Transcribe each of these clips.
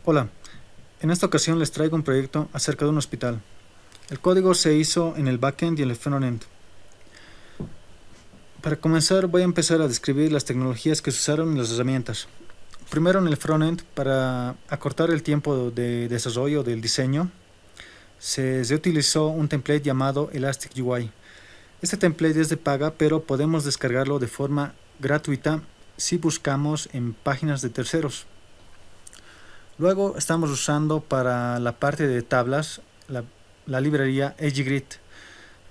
Hola, en esta ocasión les traigo un proyecto acerca de un hospital. El código se hizo en el backend y en el frontend. Para comenzar voy a empezar a describir las tecnologías que se usaron en las herramientas. Primero en el frontend, para acortar el tiempo de desarrollo del diseño, se utilizó un template llamado Elastic UI. Este template es de paga, pero podemos descargarlo de forma gratuita si buscamos en páginas de terceros. Luego estamos usando para la parte de tablas la librería EdgeGrid.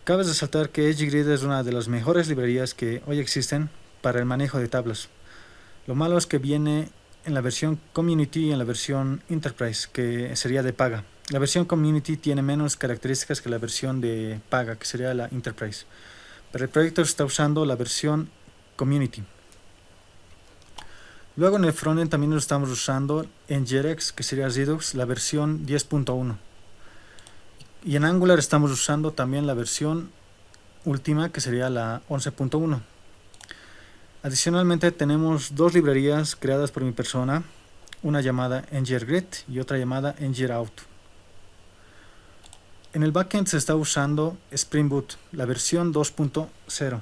Cabe resaltar que EdgeGrid es una de las mejores librerías que hoy existen para el manejo de tablas. Lo malo es que viene en la versión Community y en la versión Enterprise, que sería de paga. La versión Community tiene menos características que la versión de paga, que sería la Enterprise. Pero el proyecto está usando la versión Community. Luego en el frontend también lo estamos usando en NGIRX, que sería Redux, la versión 10.1. Y en Angular estamos usando también la versión última, que sería la 11.1. Adicionalmente tenemos dos librerías creadas por mi persona, una llamada NGRGrid y otra llamada NGROut. En el backend se está usando Spring Boot, la versión 2.0.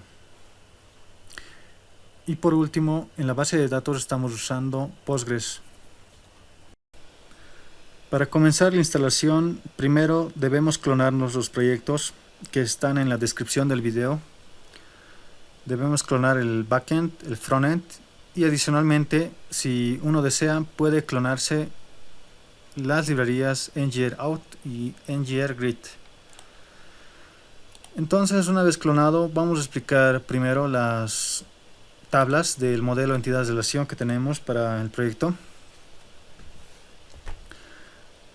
Y por último, en la base de datos estamos usando Postgres. Para comenzar la instalación, primero debemos clonarnos los proyectos que están en la descripción del video. Debemos clonar el backend, el frontend, y adicionalmente, si uno desea, puede clonarse las librerías NGROut y NGRGrid. Entonces, una vez clonado, vamos a explicar primero las tablas del modelo entidades de relación que tenemos para el proyecto.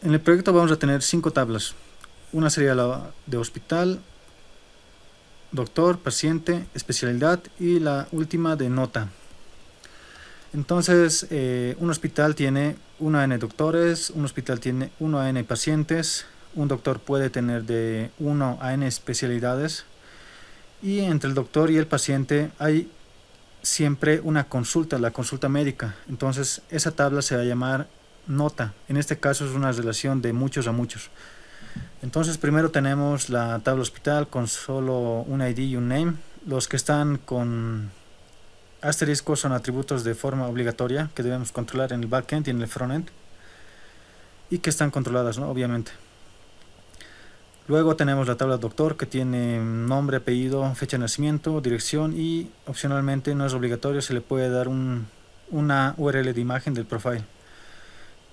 En el proyecto vamos a tener 5 tablas. Una sería la de hospital, doctor, paciente, especialidad y la última de nota. Entonces, un hospital tiene 1 a n doctores, un hospital tiene 1 a n pacientes, un doctor puede tener de 1 a n especialidades, y entre el doctor y el paciente hay siempre una consulta, la consulta médica. Entonces, esa tabla se va a llamar nota. En este caso es una relación de muchos a muchos. Entonces, primero tenemos la tabla hospital con solo un ID y un name. Los que están con asteriscos son atributos de forma obligatoria que debemos controlar en el backend y en el frontend, y que están controladas, ¿no? Obviamente. Luego tenemos la tabla doctor, que tiene nombre, apellido, fecha de nacimiento, dirección, y opcionalmente, no es obligatorio, se le puede dar una URL de imagen del profile.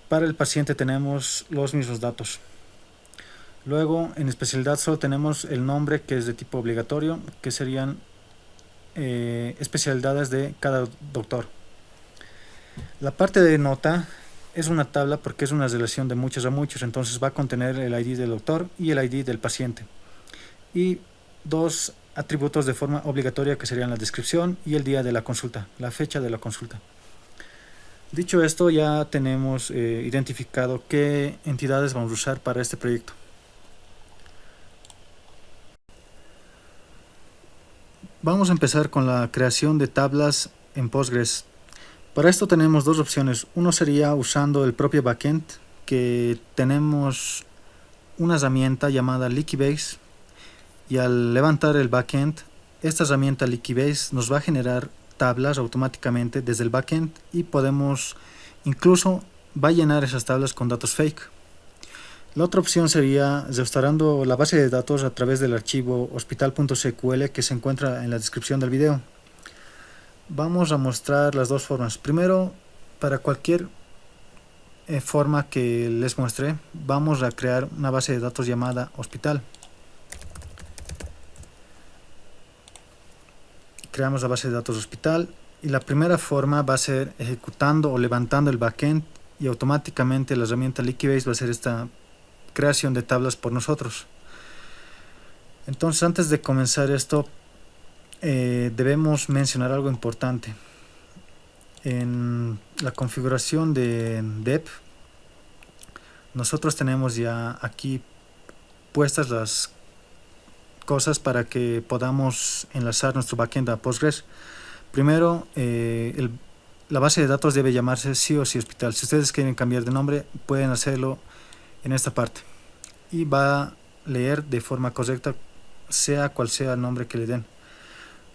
Para el paciente tenemos los mismos datos. Luego en especialidad solo tenemos el nombre, que es de tipo obligatorio, que serían especialidades de cada doctor. La parte de nota es una tabla porque es una relación de muchos a muchos, entonces va a contener el ID del doctor y el ID del paciente, y dos atributos de forma obligatoria, que serían la descripción y el día de la consulta, la fecha de la consulta. Dicho esto, ya tenemos identificado qué entidades vamos a usar para este proyecto. Vamos a empezar con la creación de tablas en Postgres. Para esto tenemos dos opciones. Uno sería usando el propio backend, que tenemos una herramienta llamada Liquibase, y al levantar el backend, esta herramienta Liquibase nos va a generar tablas automáticamente desde el backend, y podemos incluso va a llenar esas tablas con datos fake. La otra opción sería restaurando la base de datos a través del archivo hospital.sql, que se encuentra en la descripción del video. Vamos a mostrar las dos formas. Primero, para cualquier forma que les muestre, vamos a crear una base de datos llamada hospital. Creamos la base de datos hospital, y la primera forma va a ser ejecutando o levantando el backend, y automáticamente la herramienta Liquibase va a hacer esta creación de tablas por nosotros. Entonces, antes de comenzar esto, debemos mencionar algo importante. En la configuración de dev, nosotros tenemos ya aquí puestas las cosas para que podamos enlazar nuestro backend a Postgres. Primero, la base de datos debe llamarse sí o sí hospital. Si ustedes quieren cambiar de nombre, pueden hacerlo en esta parte. Y va a leer de forma correcta, sea cual sea el nombre que le den.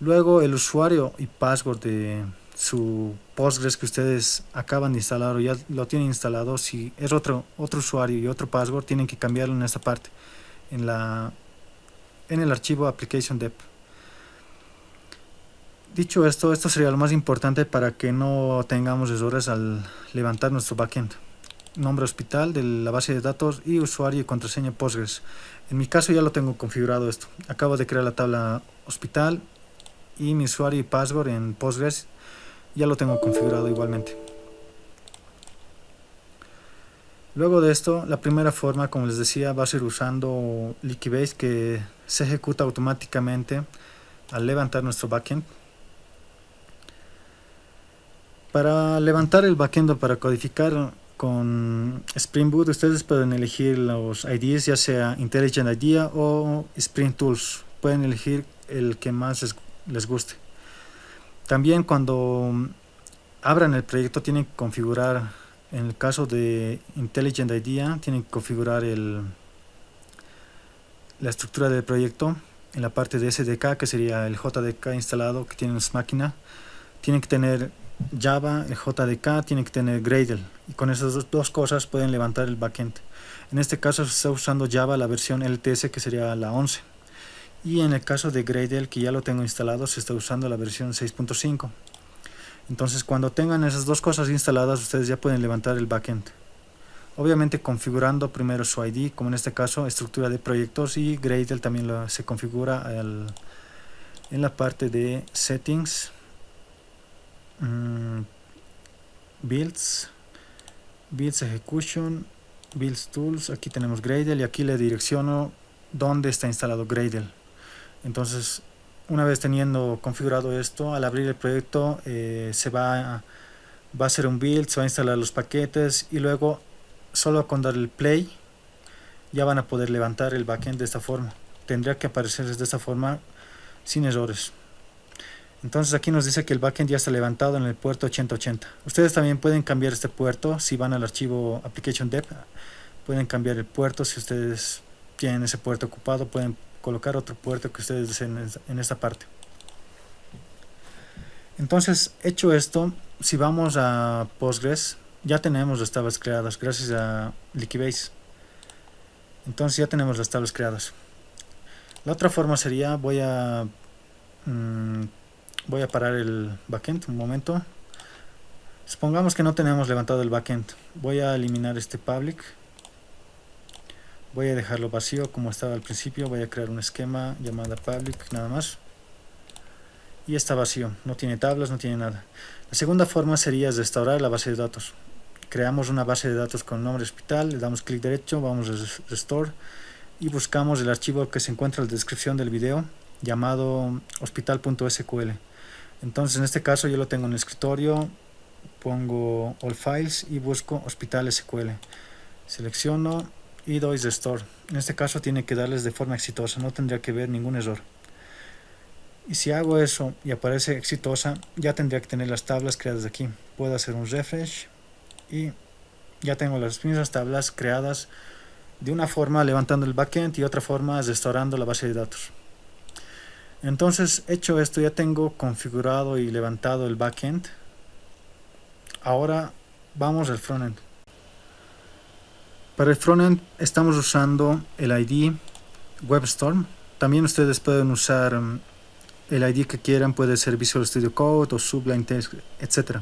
Luego el usuario y password de su Postgres que ustedes acaban de instalar o ya lo tienen instalado, si es otro usuario y otro password, tienen que cambiarlo en esta parte, en el archivo application dep. Dicho esto sería lo más importante para que no tengamos errores al levantar nuestro backend. Nombre hospital de la base de datos y usuario y contraseña Postgres. En mi caso ya lo tengo configurado esto. Acabo de crear la tabla hospital y mi usuario y password en Postgres ya lo tengo configurado igualmente. Luego de esto, la primera forma, como les decía, va a ser usando Liquibase, que se ejecuta automáticamente al levantar nuestro backend. Para levantar el backend o para codificar con Spring Boot, ustedes pueden elegir los IDs, ya sea IntelliJ IDEA o Spring Tools. Pueden elegir el que más les guste. También cuando abran el proyecto tienen que configurar, en el caso de IntelliJ IDEA, tienen que configurar la estructura del proyecto. En la parte de SDK, que sería el JDK instalado que tiene en su máquina, tienen que tener Java, el JDK, tienen que tener Gradle, y con esas dos cosas pueden levantar el backend. En este caso se está usando Java la versión LTS, que sería la 11, y en el caso de Gradle, que ya lo tengo instalado, se está usando la versión 6.5. entonces cuando tengan esas dos cosas instaladas, ustedes ya pueden levantar el backend, obviamente configurando primero su ID, como en este caso estructura de proyectos, y Gradle también se configura en la parte de settings, builds execution, builds tools. Aquí tenemos Gradle y aquí le direcciono dónde está instalado Gradle. Entonces, una vez teniendo configurado esto, al abrir el proyecto se va a hacer un build, se va a instalar los paquetes, y luego solo con dar el play ya van a poder levantar el backend de esta forma. Tendría que aparecerles de esta forma sin errores. Entonces aquí nos dice que el backend ya está levantado en el puerto 8080. Ustedes también pueden cambiar este puerto. Si van al archivo application dep, pueden cambiar el puerto. Si ustedes tienen ese puerto ocupado, pueden colocar otro puerto que ustedes deseen en esta parte. Entonces, hecho esto, si vamos a Postgres, ya tenemos las tablas creadas gracias a Liquibase. Entonces ya tenemos las tablas creadas. La otra forma sería, voy a parar el backend un momento. Supongamos que no tenemos levantado el backend. Voy a eliminar este public. Voy a dejarlo vacío como estaba al principio. Voy a crear un esquema llamado public, nada más. Y está vacío, no tiene tablas, no tiene nada. La segunda forma sería restaurar la base de datos. Creamos una base de datos con nombre hospital, le damos clic derecho, vamos a restore y buscamos el archivo que se encuentra en la descripción del video, llamado hospital.sql. Entonces en este caso yo lo tengo en el escritorio, pongo all files y busco hospital SQL, selecciono y doy restore. En este caso tiene que darles de forma exitosa, no tendría que ver ningún error. Y si hago eso y aparece exitosa, ya tendría que tener las tablas creadas aquí. Puedo hacer un refresh y ya tengo las mismas tablas creadas, de una forma levantando el backend y otra forma restaurando la base de datos. Entonces, hecho esto, ya tengo configurado y levantado el backend. Ahora vamos al frontend. Para el frontend estamos usando el ID WebStorm. También ustedes pueden usar el ID que quieran, puede ser Visual Studio Code o Sublime Text, etc.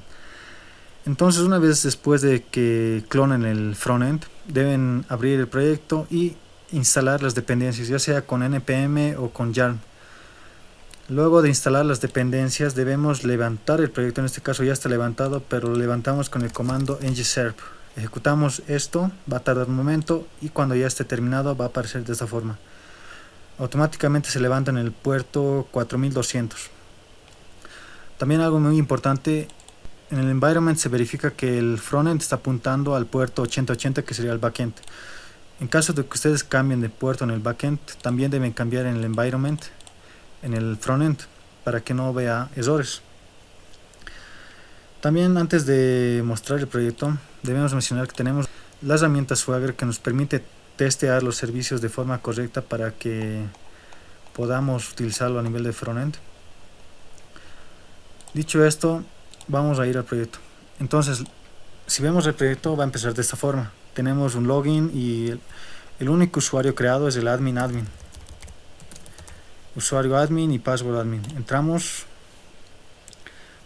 Entonces, una vez después de que clonen el frontend, deben abrir el proyecto y instalar las dependencias, ya sea con npm o con yarn. Luego de instalar las dependencias, debemos levantar el proyecto. En este caso ya está levantado, pero lo levantamos con el comando ngserp. Ejecutamos esto, va a tardar un momento y cuando ya esté terminado va a aparecer de esta forma. Automáticamente se levanta en el puerto 4200. También algo muy importante, en el environment se verifica que el frontend está apuntando al puerto 8080, que sería el backend. En caso de que ustedes cambien de puerto en el backend, también deben cambiar en el environment, en el frontend, para que no vea errores. También antes de mostrar el proyecto debemos mencionar que tenemos la herramienta Swagger que nos permite testear los servicios de forma correcta para que podamos utilizarlo a nivel de frontend. Dicho esto, vamos a ir al proyecto. Entonces, si vemos el proyecto, va a empezar de esta forma. Tenemos un login y el único usuario creado es el admin. Usuario admin y password admin. Entramos.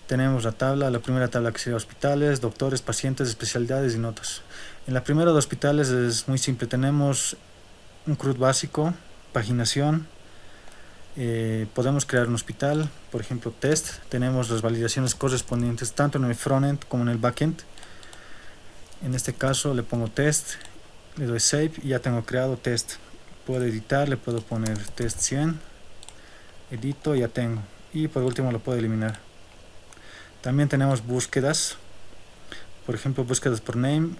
Tenemos la primera tabla que sería hospitales, doctores, pacientes, especialidades y notas. En la primera de hospitales es muy simple. Tenemos un CRUD básico, paginación. Podemos crear un hospital, por ejemplo test. Tenemos las validaciones correspondientes tanto en el frontend como en el backend. En este caso le pongo test, le doy save y ya tengo creado test. Puedo editar, le puedo poner test 100, edito, ya tengo. Y por último lo puedo eliminar. También tenemos búsquedas, por ejemplo búsquedas por name,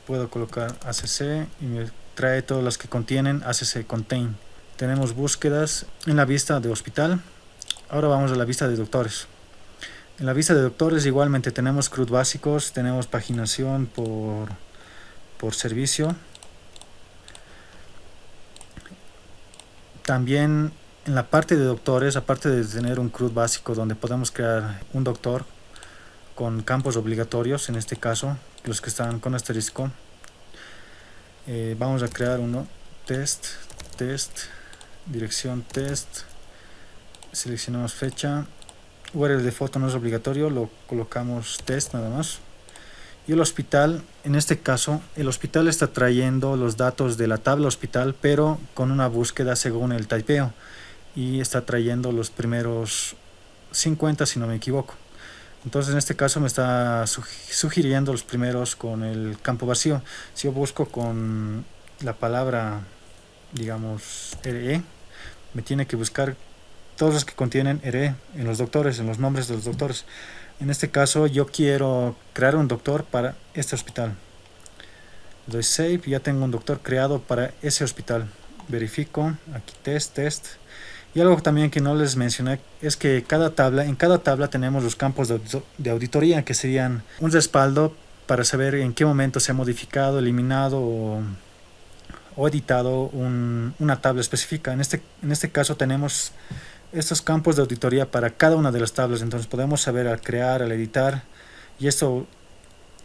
puedo colocar acc y me trae todas las que contienen acc contain. Tenemos búsquedas en la vista de hospital. Ahora vamos a la vista de doctores. En la vista de doctores igualmente tenemos CRUD básicos, tenemos paginación por servicio. También en la parte de doctores, aparte de tener un CRUD básico donde podemos crear un doctor con campos obligatorios, en este caso los que están con asterisco, vamos a crear uno, test, dirección test, seleccionamos fecha, URL de foto no es obligatorio, lo colocamos test nada más. Y el hospital, en este caso, el hospital está trayendo los datos de la tabla hospital, pero con una búsqueda según el typeo. Y está trayendo los primeros 50 si no me equivoco. Entonces en este caso me está sugiriendo los primeros con el campo vacío. Si yo busco con la palabra, digamos, RE, me tiene que buscar todos los que contienen RE en los doctores, en los nombres de los doctores. En este caso yo quiero crear un doctor para este hospital. Doy save y ya tengo un doctor creado para ese hospital. Verifico, aquí test. Y algo también que no les mencioné es que en cada tabla tenemos los campos de auditoría, que serían un respaldo para saber en qué momento se ha modificado, eliminado o editado una tabla específica. En este caso tenemos estos campos de auditoría para cada una de las tablas, entonces podemos saber al crear, al editar, y esto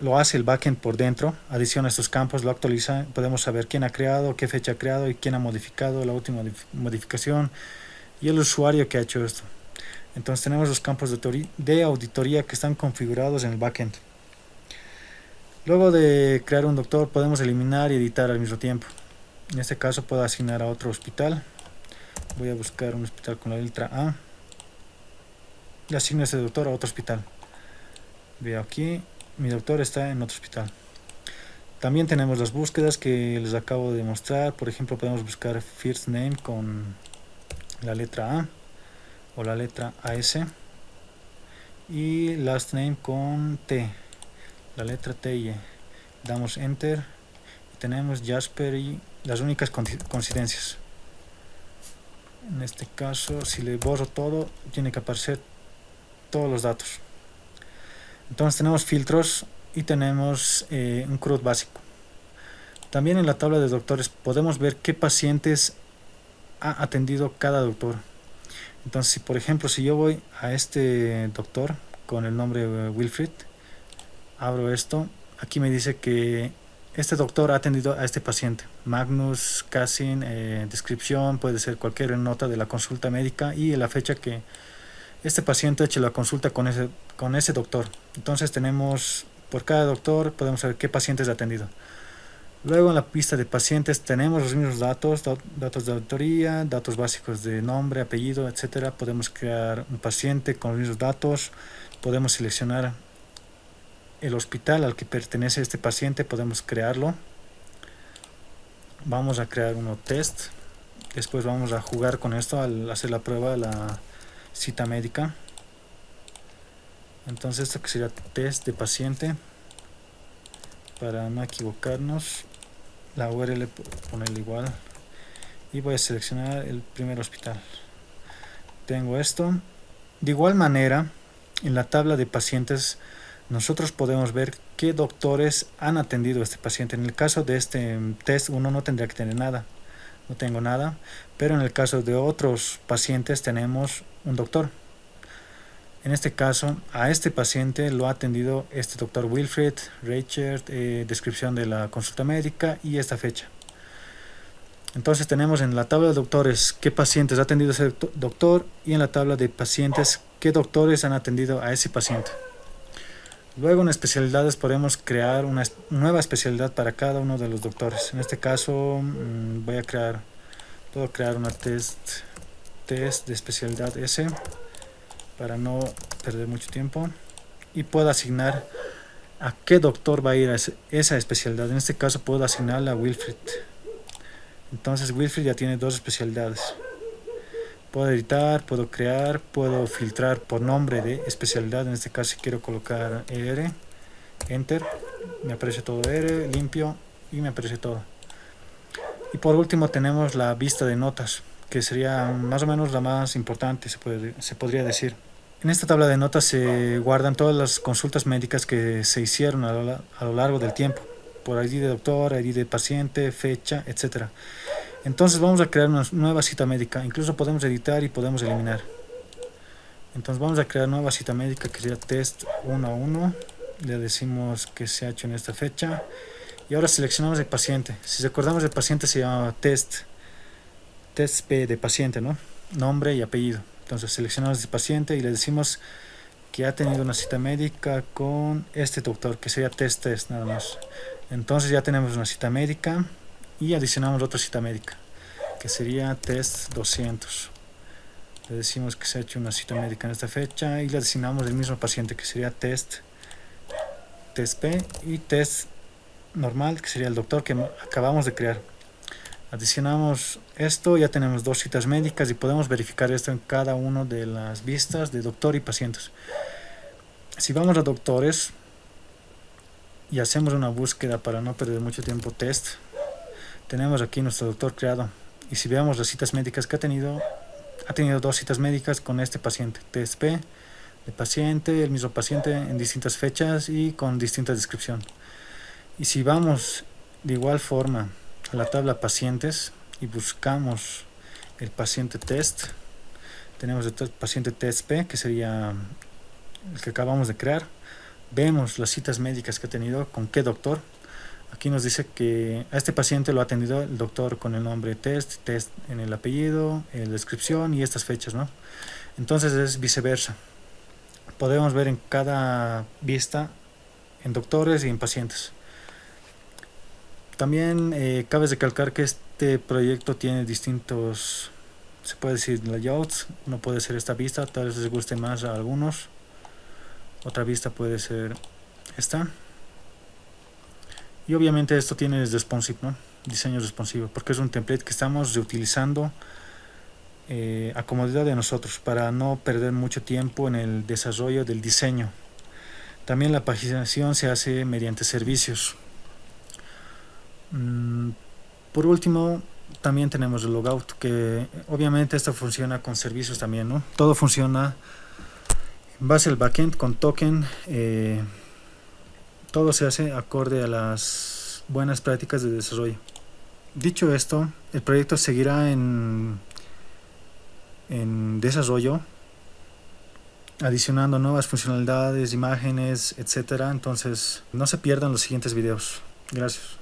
lo hace el backend por dentro, adiciona estos campos, lo actualiza, podemos saber quién ha creado, qué fecha ha creado y quién ha modificado la última modificación y el usuario que ha hecho esto. Entonces tenemos los campos de auditoría que están configurados en el backend. Luego de crear un doctor podemos eliminar y editar al mismo tiempo. En este caso puedo asignar a otro hospital. Voy a buscar un hospital con la letra A y asigno a ese doctor a otro hospital. Veo aquí, mi doctor está en otro hospital. También tenemos las búsquedas que les acabo de mostrar. Por ejemplo, podemos buscar first name con la letra A o la letra AS y last name con T, la letra TY. Damos enter y tenemos Jasper y las únicas coincidencias. En este caso, si le borro todo, tiene que aparecer todos los datos. Entonces tenemos filtros y tenemos un CRUD básico. También en la tabla de doctores podemos ver qué pacientes ha atendido cada doctor. Entonces, si por ejemplo, si yo voy a este doctor con el nombre Wilfried, abro esto, aquí me dice que este doctor ha atendido a este paciente, Magnus Cassin, descripción, puede ser cualquier nota de la consulta médica y la fecha que este paciente ha hecho la consulta con ese doctor. Entonces tenemos, por cada doctor podemos saber qué pacientes ha atendido. Luego en la pista de pacientes tenemos los mismos datos de auditoría, datos básicos de nombre, apellido, etcétera. Podemos crear un paciente con los mismos datos, podemos seleccionar el hospital al que pertenece este paciente, podemos crearlo. Vamos a crear uno test, después vamos a jugar con esto al hacer la prueba de la cita médica. Entonces esto que sería test de paciente, para no equivocarnos, la URL ponerle igual y voy a seleccionar el primer hospital. Tengo esto. De igual manera, en la tabla de pacientes nosotros podemos ver qué doctores han atendido a este paciente. En el caso de este test uno no tendría que tener nada, no tengo nada, pero en el caso de otros pacientes tenemos un doctor. En este caso, a este paciente lo ha atendido este doctor Wilfried Reichert, descripción de la consulta médica y esta fecha. Entonces tenemos en la tabla de doctores qué pacientes ha atendido ese doctor y en la tabla de pacientes qué doctores han atendido a ese paciente. Luego en especialidades podemos crear una nueva especialidad para cada uno de los doctores. En este caso puedo crear una test de especialidad S para no perder mucho tiempo y puedo asignar a qué doctor va a ir a esa especialidad. En este caso puedo asignarla a Wilfried. Entonces Wilfried ya tiene dos especialidades. Puedo editar, puedo crear, puedo filtrar por nombre de especialidad. En este caso si quiero colocar ER, Enter, me aparece todo ER, limpio y me aparece todo. Y por último tenemos la vista de notas, que sería más o menos la más importante, se podría decir. En esta tabla de notas se guardan todas las consultas médicas que se hicieron a lo largo del tiempo, por ID de doctor, ID de paciente, fecha, etc. Entonces vamos a crear una nueva cita médica, incluso podemos editar y podemos eliminar. Entonces vamos a crear nueva cita médica que sería test 1-1, le decimos que se ha hecho en esta fecha y ahora seleccionamos el paciente. Si recordamos el paciente se llama test P de paciente, ¿no? Nombre y apellido. Entonces seleccionamos el paciente y le decimos que ha tenido una cita médica con este doctor, que sería test nada más. Entonces ya tenemos una cita médica y adicionamos otra cita médica, que sería test 200. Le decimos que se ha hecho una cita médica en esta fecha y le asignamos el mismo paciente, que sería test P y test normal, que sería el doctor que acabamos de crear. Adicionamos esto, ya tenemos dos citas médicas y podemos verificar esto en cada una de las vistas de doctor y pacientes. Si vamos a doctores y hacemos una búsqueda para no perder mucho tiempo, test, tenemos aquí nuestro doctor creado. Y si vemos las citas médicas que ha tenido dos citas médicas con este paciente, test P de paciente, el mismo paciente en distintas fechas y con distinta descripción. Y si vamos de igual forma a la tabla pacientes y buscamos el paciente test, tenemos el paciente test P, que sería el que acabamos de crear. Vemos las citas médicas que ha tenido, con qué doctor. Aquí nos dice que a este paciente lo ha atendido el doctor con el nombre test en el apellido, en la descripción y estas fechas, ¿no? Entonces es viceversa. Podemos ver en cada vista en doctores y en pacientes. También cabe recalcar que este proyecto tiene distintos, se puede decir, layouts. Uno puede ser esta vista, tal vez les guste más a algunos. Otra vista puede ser esta. Y obviamente esto tiene responsive, ¿no? Diseño responsivo, porque es un template que estamos reutilizando a comodidad de nosotros para no perder mucho tiempo en el desarrollo del diseño. También la paginación se hace mediante servicios. Por último, también tenemos el logout, que obviamente esto funciona con servicios también, ¿no? Todo funciona en base al backend con token. Todo se hace acorde a las buenas prácticas de desarrollo. Dicho esto, el proyecto seguirá en desarrollo, adicionando nuevas funcionalidades, imágenes, etc. Entonces no se pierdan los siguientes videos. Gracias.